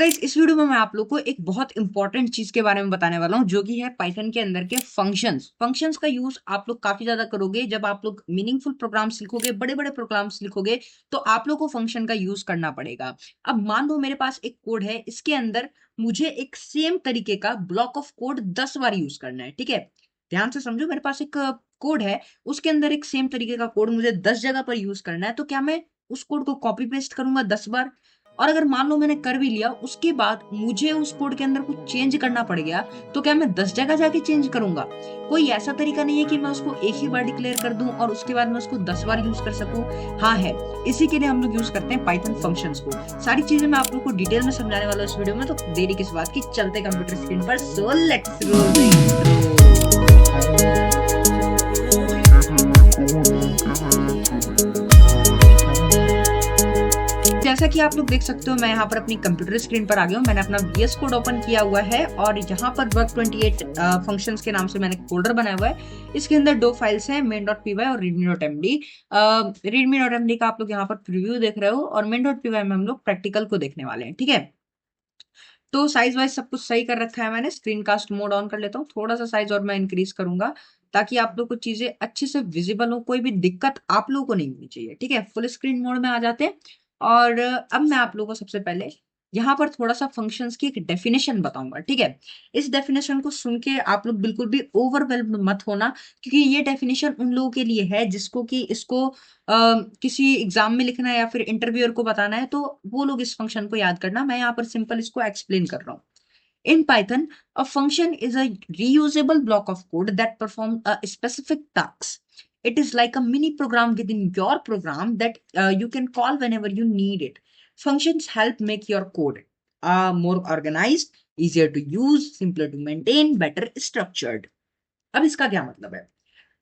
Guys इस video में मैं आप लोग को एक बहुत इंपॉर्टेंट चीज के बारे में बताने वाला हूँ जो कि है पाइथन के अंदर के फंक्शंस। फंक्शंस का यूज आप लोग काफी ज्यादा करोगे जब आप लोग मीनिंगफुल प्रोग्राम्स लिखोगे, बड़े बड़े प्रोग्राम्स लिखोगे, तो आप लोग को फंक्शन का यूज करना पड़ेगा। अब मान लो मेरे पास एक कोड है, इसके अंदर मुझे एक सेम तरीके का block of code 10 bar use करना है। ठीक है, ध्यान से समझो, मेरे पास एक कोड है, उसके अंदर एक सेम तरीके का कोड मुझे 10 जगह पर यूज करना है। तो क्या मैं उस कोड को कॉपी पेस्ट करूंगा 10 बार? और अगर मान लो मैंने कर भी लिया, उसके बाद मुझे उस कोड के अंदर कुछ चेंज करना पड़ गया, तो क्या मैं 10 जगह जाके चेंज करूंगा? कोई ऐसा तरीका नहीं है कि मैं उसको एक ही बार डिक्लेयर कर दूं और उसके बाद मैं उसको 10 बार यूज कर सकूं। हाँ है, इसी के लिए हम लोग यूज करते हैं पाइथन फंक्शंस को। सारी चीजें मैं आप लोग को डिटेल में समझाने वाला हूं इस वीडियो में, तो देरी किस बात की, चलते कंप्यूटर स्क्रीन पर। So let's roll the intro. जैसा कि आप लोग देख सकते हो, मैं यहाँ पर अपनी कंप्यूटर स्क्रीन पर आ गया हूँ। मैंने अपना VS कोड ओपन किया हुआ है और यहाँ पर वर्क28 फंक्शंस के नाम से मैंने फोल्डर बनाया हुआ है। इसके अंदर दो फाइल्स हैं, main.py और readme.md। readme.md का आप लोग यहाँ पर प्रीव्यू देख रहे हो और main.py में हम लोग प्रैक्टिकल को देखने वाले हैं। ठीक है, तो साइज वाइज सब कुछ सही कर रखा है मैंने। स्क्रीन कास्ट मोड ऑन कर लेता हूँ, थोड़ा सा साइज और मैं इंक्रीज करूंगा ताकि आप लोग को चीजें अच्छे से विजिबल हो, कोई भी दिक्कत आप लोगों को नहीं होनी चाहिए। ठीक है, फुल स्क्रीन मोड में आ जाते हैं। और अब मैं आप लोगों को सबसे पहले यहाँ पर थोड़ा सा फंक्शंस की एक डेफिनेशन बताऊंगा। ठीक है, इस डेफिनेशन को सुन के आप लोग बिल्कुल भी ओवरवेल्म्ड मत होना, क्योंकि ये डेफिनेशन उन लोगों के लिए है जिसको कि इसको किसी एग्जाम में लिखना है या फिर इंटरव्यूअर को बताना है, तो वो लोग इस फंक्शन को याद करना। मैं यहाँ पर सिंपल इसको एक्सप्लेन कर रहा हूँ। In Python, a function is a reusable block of code that performs a specific task. It is like a mini program within your program that you can call whenever you need it. Functions help make your code more organized, easier to use, simpler to maintain, better structured. अब इसका क्या मतलब है?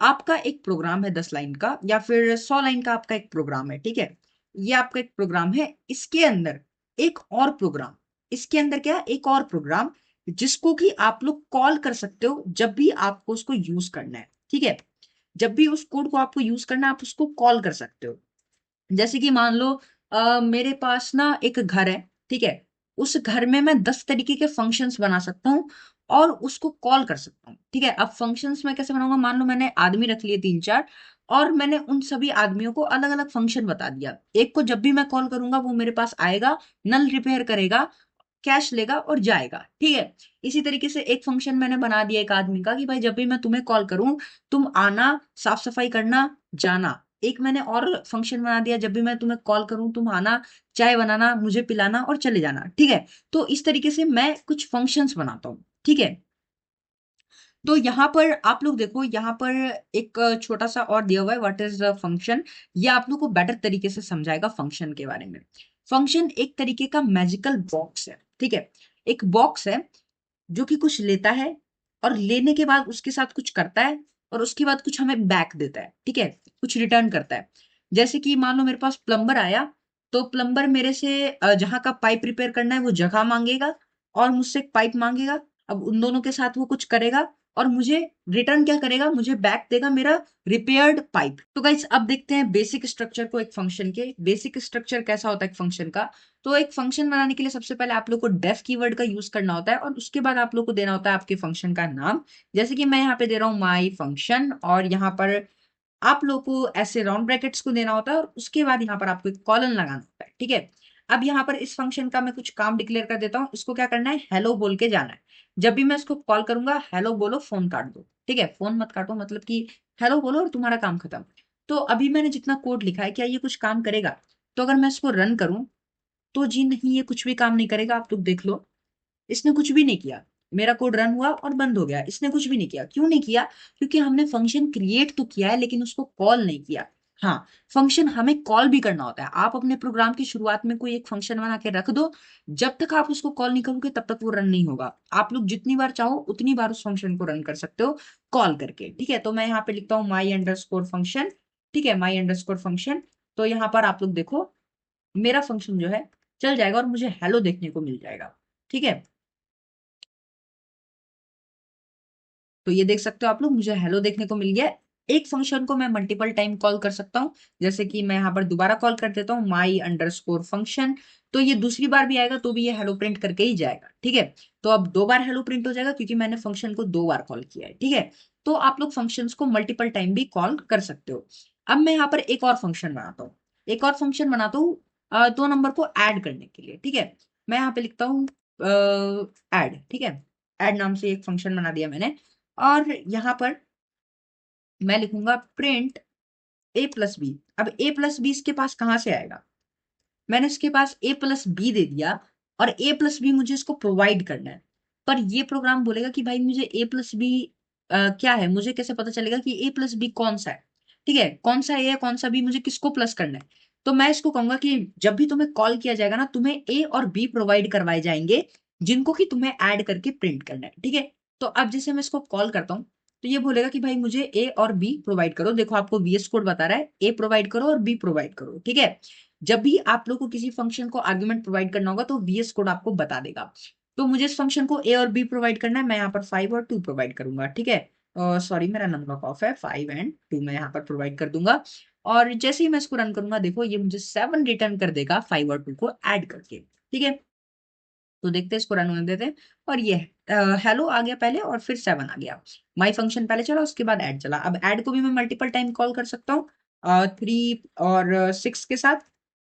आपका एक programme है 10 line का या फिर 100 लाइन का, आपका एक प्रोग्राम है। ठीक है, ये आपका एक प्रोग्राम है, इसके अंदर एक और प्रोग्राम, इसके अंदर क्या, एक और प्रोग्राम जिसको कि आप लोग कॉल कर सकते हो जब भी आपको उसको यूज करना है। ठीक है, जब भी उस कोड को आपको यूज करना है, आप उसको कॉल कर सकते हो। जैसे कि मान लो मेरे पास ना एक घर है। ठीक है, उस घर में मैं 10 तरीके के फंक्शंस बना सकता हूँ और उसको कॉल कर सकता हूँ। ठीक है, अब फंक्शंस मैं कैसे बनाऊंगा? मान लो मैंने आदमी रख लिए 3 4 और मैंने उन सभी आदमियों को अलग अलग फंक्शन बता दिया। एक को जब भी मैं कॉल करूंगा वो मेरे पास आएगा, नल रिपेयर करेगा, कैश लेगा और जाएगा। ठीक है, इसी तरीके से एक फंक्शन मैंने बना दिया एक आदमी का कि भाई जब भी मैं तुम्हें कॉल करूं, तुम आना, साफ सफाई करना, जाना। एक मैंने और फंक्शन बना दिया, जब भी मैं तुम्हें कॉल करूं, तुम आना, चाय बनाना, मुझे पिलाना और चले जाना। ठीक है, तो इस तरीके से मैं कुछ फंक्शंस बनाता हूँ। ठीक है, तो यहाँ पर आप लोग देखो, यहाँ पर एक छोटा सा और दिया हुआ है, व्हाट इज द फंक्शन। ये आप लोग को बेटर तरीके से समझाएगा फंक्शन के बारे में। फंक्शन एक तरीके का मैजिकल बॉक्स है। ठीक है, एक बॉक्स है जो कि कुछ लेता है और लेने के बाद उसके साथ कुछ करता है और उसके बाद कुछ हमें बैक देता है। ठीक है, कुछ रिटर्न करता है। जैसे कि मान लो मेरे पास प्लम्बर आया, तो प्लम्बर मेरे से जहां का पाइप रिपेयर करना है वो जगह मांगेगा और मुझसे एक पाइप मांगेगा। अब उन दोनों के साथ वो कुछ करेगा और मुझे रिटर्न क्या करेगा, मुझे बैक देगा मेरा रिपेयर्ड पाइप। तो गाइस अब देखते हैं बेसिक स्ट्रक्चर को एक फंक्शन के। बेसिक स्ट्रक्चर कैसा होता है एक फंक्शन का? तो एक फंक्शन बनाने के लिए सबसे पहले आप लोग को डेफ कीवर्ड का यूज करना होता है और उसके बाद आप लोग को देना होता है आपके फंक्शन का नाम। जैसे कि मैं यहाँ पे दे रहा हूँ माई फंक्शन, और यहाँ पर आप लोग को ऐसे राउंड ब्रैकेट्स को देना होता है और उसके बाद यहाँ पर आपको एक कॉलन लगाना होता है। ठीक है, अब यहाँ पर इस फंक्शन का मैं कुछ काम डिक्लेयर कर देता हूँ। इसको क्या करना है, हेलो बोल के जाना है। जब भी मैं इसको कॉल करूंगा, हेलो बोलो, फोन काट दो। ठीक है, फोन मत काटो, मतलब कि हेलो बोलो और तुम्हारा काम खत्म। तो अभी मैंने जितना कोड लिखा है, क्या ये कुछ काम करेगा? तो अगर मैं इसको रन करूं, तो जी नहीं, ये कुछ भी काम नहीं करेगा। आप लोग देख लो, इसने कुछ भी नहीं किया। मेरा कोड रन हुआ और बंद हो गया, इसने कुछ भी नहीं किया। क्यों नहीं किया? क्योंकि हमने फंक्शन क्रिएट तो किया है लेकिन उसको कॉल नहीं किया। हाँ, फंक्शन हमें कॉल भी करना होता है। आप अपने प्रोग्राम की शुरुआत में कोई एक फंक्शन बना के रख दो, जब तक आप उसको कॉल नहीं करोगे तब तक वो रन नहीं होगा। आप लोग जितनी बार चाहो उतनी बार उस फंक्शन को रन कर सकते हो कॉल करके। ठीक है, तो मैं यहाँ पे लिखता हूँ माई अंडर स्कोर फंक्शन। ठीक है, माई अंडर स्कोर फंक्शन। तो यहाँ पर आप लोग देखो, मेरा फंक्शन जो है चल जाएगा और मुझे हेलो देखने को मिल जाएगा। ठीक है, तो ये देख सकते हो आप लोग, मुझे हेलो देखने को मिल गया। एक फंक्शन को मैं मल्टीपल टाइम कॉल कर सकता हूँ, जैसे कि मैं यहाँ पर दोबारा कॉल कर देता हूँ my_function, तो ये दूसरी बार भी आएगा तो भी ये हेलो प्रिंट करके ही जाएगा। ठीक है, तो अब 2 बार हेलो प्रिंट हो जाएगा क्योंकि मैंने फंक्शन को 2 बार कॉल किया है। ठीक है, तो आप लोग फंक्शंस को मल्टीपल टाइम भी कॉल कर सकते हो। अब मैं यहाँ पर एक और फंक्शन बनाता हूँ, एक और फंक्शन बनाता हूँ 2 नंबर को ऐड करने के लिए। ठीक है, मैं यहाँ पे लिखता हूँ ऐड। ठीक है, ऐड नाम से एक फंक्शन बना दिया मैंने, और यहाँ पर मैं लिखूंगा प्रिंट a+b। अब a+b इसके पास कहां से आएगा, मैंने इसके पास a+b दे दिया, और a+b मुझे इसको प्रोवाइड करना है। पर ये प्रोग्राम बोलेगा कि भाई मुझे a+b क्या है, मुझे कैसे पता चलेगा कि a+b कौन सा है। ठीक है, कौन सा a है कौन सा b, मुझे किसको प्लस करना है। तो मैं इसको कहूंगा कि जब भी तुम्हें कॉल किया जाएगा ना, तुम्हें a और b प्रोवाइड करवाए जाएंगे, जिनको कि तुम्हें ऐड करके प्रिंट करना है। ठीक है, तो अब जैसे मैं इसको कॉल करता हूँ तो ये बोलेगा कि भाई मुझे ए और बी प्रोवाइड करो। देखो आपको वीएस कोड बता रहा है ए प्रोवाइड करो और बी प्रोवाइड करो। ठीक है, जब भी आप लोग को किसी फंक्शन को आर्गुमेंट प्रोवाइड करना होगा तो वीएस कोड आपको बता देगा। तो मुझे इस फंक्शन को ए और बी प्रोवाइड करना है, मैं यहाँ पर 5 और 2 प्रोवाइड करूंगा। ठीक है, सॉरी मेरा नंबर ऑफ है, 5 एंड 2 मैं यहाँ पर प्रोवाइड कर दूंगा। और जैसे ही मैं इसको रन करूंगा देखो ये मुझे 7 रिटर्न कर देगा 5 और 2 को ऐड करके। ठीक है, तो देखते हैं, इसको रन होने देते हैं। और ये हेलो आ गया पहले और फिर 7 आ गया। माई फंक्शन पहले चला उसके बाद ऐड चला। अब ऐड को भी मैं मल्टीपल टाइम कॉल कर सकता हूँ 3 और 6 के साथ।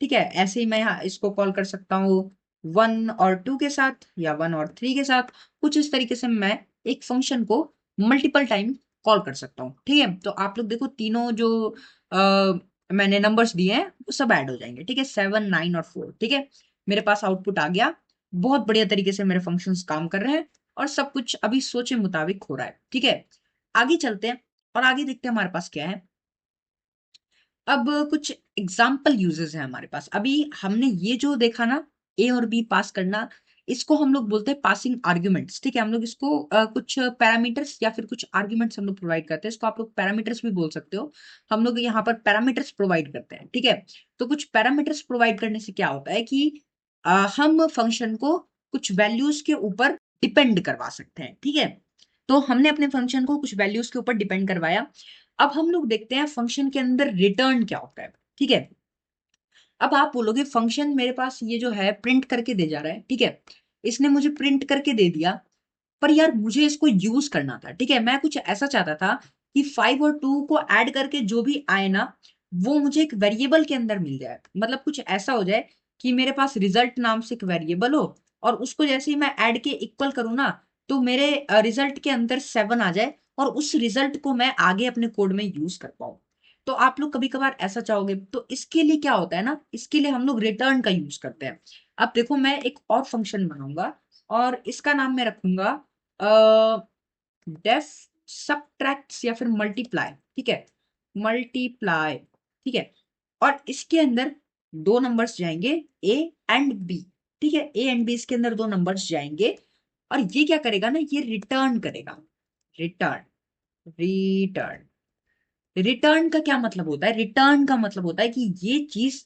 ठीक है, ऐसे ही मैं यहाँ इसको कॉल कर सकता हूँ 1 और 2 के साथ, या 1 और 3 के साथ। कुछ इस तरीके से मैं एक फंक्शन को मल्टीपल टाइम कॉल कर सकता हूँ। ठीक है, तो आप लोग देखो तीनों जो मैंने नंबर्स दिए हैं वो सब ऐड हो जाएंगे। ठीक है, 7, 9 और 4। ठीक है, मेरे पास आउटपुट आ गया। बहुत बढ़िया तरीके से मेरे फंक्शंस काम कर रहे हैं, और सब कुछ अभी सोचे मुताबिक हो रहा है। ठीक है, आगे चलते हैं और आगे देखते हैं हमारे पास क्या है। अब कुछ एग्जाम्पल यूजेस है हमारे पास। अभी हमने ये जो देखा ना, ए और बी पास करना, इसको हम लोग बोलते हैं पासिंग आर्ग्यूमेंट्स। ठीक है, हम लोग इसको कुछ पैरामीटर्स या फिर कुछ आर्ग्यूमेंट्स हम लोग प्रोवाइड करते हैं, इसको आप लोग पैरामीटर्स भी बोल सकते हो। हम लोग यहाँ पर पैरामीटर्स प्रोवाइड करते हैं। ठीक है, तो कुछ पैरामीटर्स प्रोवाइड करने से क्या होता है कि हम फंक्शन को कुछ वैल्यूज के ऊपर डिपेंड करवा सकते हैं। ठीक है, तो हमने अपने फंक्शन को कुछ वैल्यूज के ऊपर डिपेंड करवाया। अब हम लोग देखते हैं फंक्शन के अंदर रिटर्न क्या होता है। ठीक है, अब आप बोलोगे फंक्शन मेरे पास ये जो है प्रिंट करके दे जा रहा है। ठीक है, इसने मुझे प्रिंट करके दे दिया, पर यार मुझे इसको यूज करना था। ठीक है, मैं कुछ ऐसा चाहता था कि 5 और 2 को ऐड करके जो भी आए ना, वो मुझे एक वेरिएबल के अंदर मिल जाए। मतलब कुछ ऐसा हो जाए कि मेरे पास रिजल्ट नाम से एक वेरिएबल हो, और उसको जैसे ही मैं ऐड के इक्वल करूँ ना, तो मेरे रिजल्ट के अंदर 7 आ जाए, और उस रिजल्ट को मैं आगे अपने कोड में यूज कर पाऊँ। तो आप लोग कभी कभार ऐसा चाहोगे, तो इसके लिए क्या होता है ना, इसके लिए हम लोग रिटर्न का यूज करते हैं। अब देखो मैं एक और फंक्शन बनाऊंगा, और इसका नाम मैं रखूंगा डेफ सबट्रैक्ट्स या फिर मल्टीप्लाई। ठीक है, मल्टीप्लाई। ठीक है, और इसके अंदर 2 नंबर्स जाएंगे ए एंड बी। ठीक है, ए एंड बी इसके अंदर 2 नंबर्स जाएंगे, और ये क्या करेगा ना, ये रिटर्न करेगा। रिटर्न, रिटर्न, रिटर्न का क्या मतलब होता है, रिटर्न का मतलब होता है कि ये चीज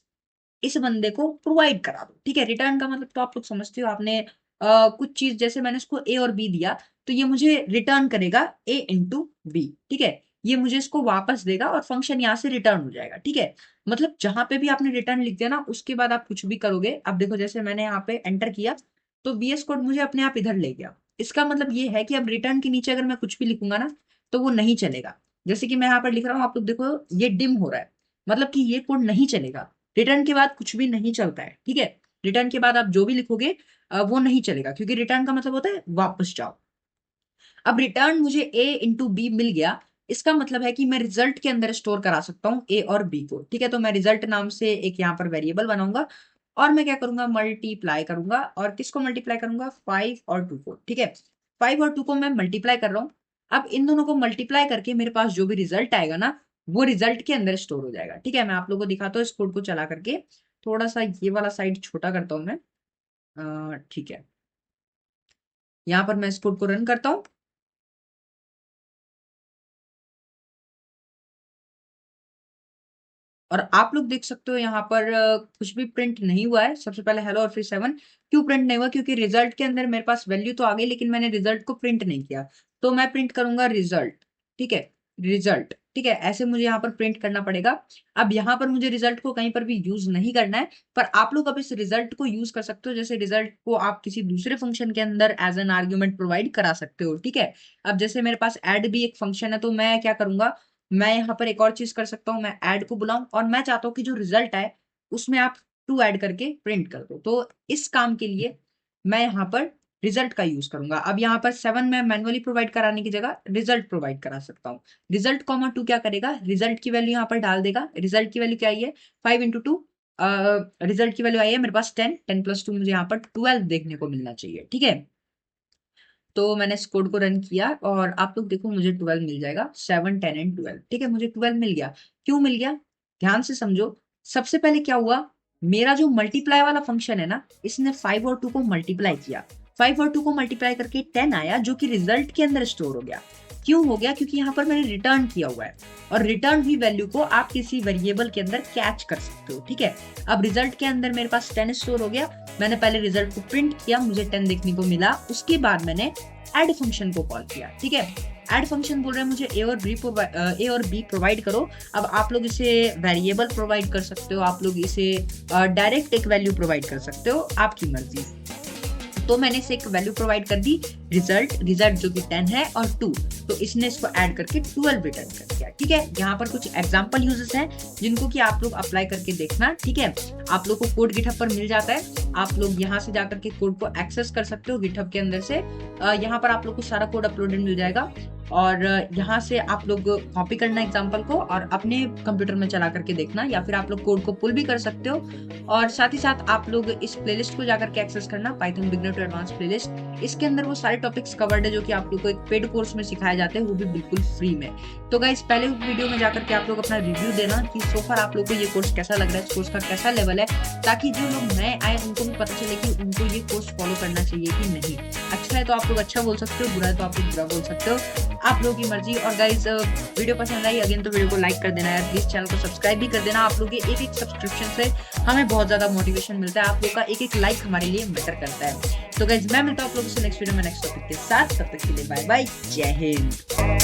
इस बंदे को प्रोवाइड करा दो। ठीक है, रिटर्न का मतलब तो आप लोग समझते हो, आपने कुछ चीज जैसे मैंने इसको ए और बी दिया, तो ये मुझे रिटर्न करेगा ए इंटू बी। ठीक है, ये मुझे इसको वापस देगा और फंक्शन यहाँ से रिटर्न हो जाएगा। ठीक है, मतलब जहां पे भी आपने रिटर्न लिख दिया ना, उसके बाद आप कुछ भी करोगे। अब देखो जैसे मैंने यहाँ पे एंटर किया, तो वीएस कोड मुझे अपने आप इधर ले गया। इसका मतलब ये है कि अब रिटर्न के नीचे अगर मैं कुछ भी लिखूंगा ना, तो वो नहीं चलेगा। जैसे कि मैं यहाँ पर लिख रहा हूँ, आप लोग देखो ये डिम हो रहा है, मतलब कि ये कोड नहीं चलेगा। रिटर्न के बाद कुछ भी नहीं चलता है। ठीक है, रिटर्न के बाद आप जो भी लिखोगे वो नहीं चलेगा, क्योंकि रिटर्न का मतलब होता है वापस जाओ। अब रिटर्न मुझे ए इंटू बी मिल गया, इसका मतलब है कि मैं रिजल्ट के अंदर स्टोर करा सकता हूँ ए और बी को। ठीक है, तो मैं रिजल्ट नाम से एक यहाँ पर वेरिएबल बनाऊंगा, और मैं क्या करूंगा, मल्टीप्लाई करूंगा। और किसको मल्टीप्लाई करूंगा, 5 और 2 को। ठीक है, 5 और 2 को मैं मल्टीप्लाई कर रहा हूँ। अब इन दोनों को मल्टीप्लाई करके मेरे पास जो भी रिजल्ट आएगा ना, वो रिजल्ट के अंदर स्टोर हो जाएगा। ठीक है, मैं आप लोगों को दिखाता हूँ इस कोड को चला करके। थोड़ा सा ये वाला साइड छोटा करता हूँ मैं। ठीक है, यहाँ पर मैं इस कोड को रन करता हूँ, और आप लोग देख सकते हो यहाँ पर कुछ भी प्रिंट नहीं हुआ है। सबसे पहले हेलो और फिर 7। क्यों प्रिंट नहीं हुआ, क्योंकि रिजल्ट के अंदर मेरे पास वैल्यू तो आ गई, लेकिन मैंने रिजल्ट को प्रिंट नहीं किया। तो मैं प्रिंट करूंगा रिजल्ट। ठीक है, रिजल्ट, ठीक है, ऐसे मुझे यहाँ पर प्रिंट करना पड़ेगा। अब यहाँ पर मुझे रिजल्ट को कहीं पर भी यूज नहीं करना है, पर आप लोग अब इस रिजल्ट को यूज कर सकते हो। जैसे रिजल्ट को आप किसी दूसरे फंक्शन के अंदर एज एन आर्ग्यूमेंट प्रोवाइड करा सकते हो, ठीक है। अब जैसे मेरे पास ऐड भी एक फंक्शन है, तो मैं क्या करूंगा, मैं यहाँ पर एक और चीज कर सकता हूँ, मैं ऐड को बुलाऊं और मैं चाहता हूँ कि जो रिजल्ट है उसमें आप टू ऐड करके प्रिंट कर दो। तो इस काम के लिए मैं यहाँ पर रिजल्ट का यूज करूंगा। अब यहाँ पर 7 में मैनुअली प्रोवाइड कराने की जगह रिजल्ट प्रोवाइड करा सकता हूँ। रिजल्ट कॉमा 2 क्या करेगा, रिजल्ट की वैल्यू यहाँ पर डाल देगा। रिजल्ट की वैल्यू क्या आई है, 5 इंटू 2। रिजल्ट की वैल्यू आई है मेरे पास 10, 10 प्लस 2 मुझे यहाँ पर 12 देखने को मिलना चाहिए, ठीक है। तो मैंने इस कोड को रन किया और आप लोग देखो मुझे 12 मिल जाएगा, 7 10 एंड 12, ठीक है, मुझे 12 मिल गया। क्यों मिल गया, ध्यान से समझो। सबसे पहले क्या हुआ, मेरा जो मल्टीप्लाई वाला फंक्शन है ना, इसने 5 और 2 को मल्टीप्लाई किया। 5 और 2 को मल्टीप्लाई करके 10 आया, जो कि रिजल्ट के अंदर स्टोर हो गया। क्यों हो गया, क्योंकि यहाँ पर मैंने रिटर्न किया हुआ है, और रिटर्न हुई वैल्यू को आप किसी वेरिएबल के अंदर कैच कर सकते हो, ठीक है। अब रिजल्ट के अंदर मेरे पास 10 स्टोर हो गया। मैंने पहले रिजल्ट को प्रिंट किया, मुझे 10 देखने को मिला। उसके बाद मैंने ऐड फंक्शन को कॉल किया, ठीक है। ऐड फंक्शन बोल रहे हैं मुझे ए और बी प्रोवाइड करो। अब आप लोग इसे वेरिएबल प्रोवाइड कर सकते हो, आप लोग इसे डायरेक्ट एक वैल्यू प्रोवाइड कर सकते हो, आपकी मर्जी। तो मैंने इसे एक वैल्यू प्रोवाइड कर दी, रिजल्ट जो कि 10 है और 2, तो इसने इसको ऐड करके 12 रिटर्न कर दिया, ठीक है। यहाँ पर कुछ एग्जांपल यूजेस हैं जिनको कि आप लोग अप्लाई करके देखना, ठीक है। आप लोग को कोड गिटहब पर मिल जाता है, आप लोग यहाँ से जाकर के कोड को एक्सेस कर सकते हो गिटहब के अंदर से। यहाँ पर आप लोग को सारा कोड अपलोडेड मिल जाएगा, और यहाँ से आप लोग कॉपी करना एग्जाम्पल को और अपने कंप्यूटर में चला करके देखना, या फिर आप लोग कोड को पुल भी कर सकते हो। और साथ ही साथ आप लोग इस प्लेलिस्ट को जाकर के एक्सेस करना, Python beginner to advance playlist. इसके अंदर वो सारे टॉपिक्स कवर्ड है जो कि आप लोग को एक पेड कोर्स में सिखाए जाते हैं, वो भी बिल्कुल फ्री में। तो गाइस पहले वीडियो में जाकर के आप लोग अपना रिव्यू देना कि सो फार आप लोग को ये कोर्स कैसा लग रहा है, इस कोर्स का कैसा लेवल है, ताकि जो लोग नए आए उनको भी पता चले कि उनको ये कोर्स फॉलो करना चाहिए कि नहीं। अच्छा है तो आप लोग अच्छा बोल सकते हो, बुरा है तो आप लोग बुरा बोल सकते हो, आप लोगों की मर्जी। और गाइस वीडियो पसंद आई अगेन तो वीडियो को लाइक कर देना यार, प्लीज चैनल को सब्सक्राइब भी कर देना। आप लोग के एक सब्सक्रिप्शन से हमें बहुत ज्यादा मोटिवेशन मिलता है, आप लोग का एक लाइक हमारे लिए मैटर करता है। तो गाइस मैं मिलता हूँ आप लोगों से नेक्स्ट वीडियो में नेक्स्ट टॉपिक के साथ, तब तक के लिए बाय बाय, जय हिंद।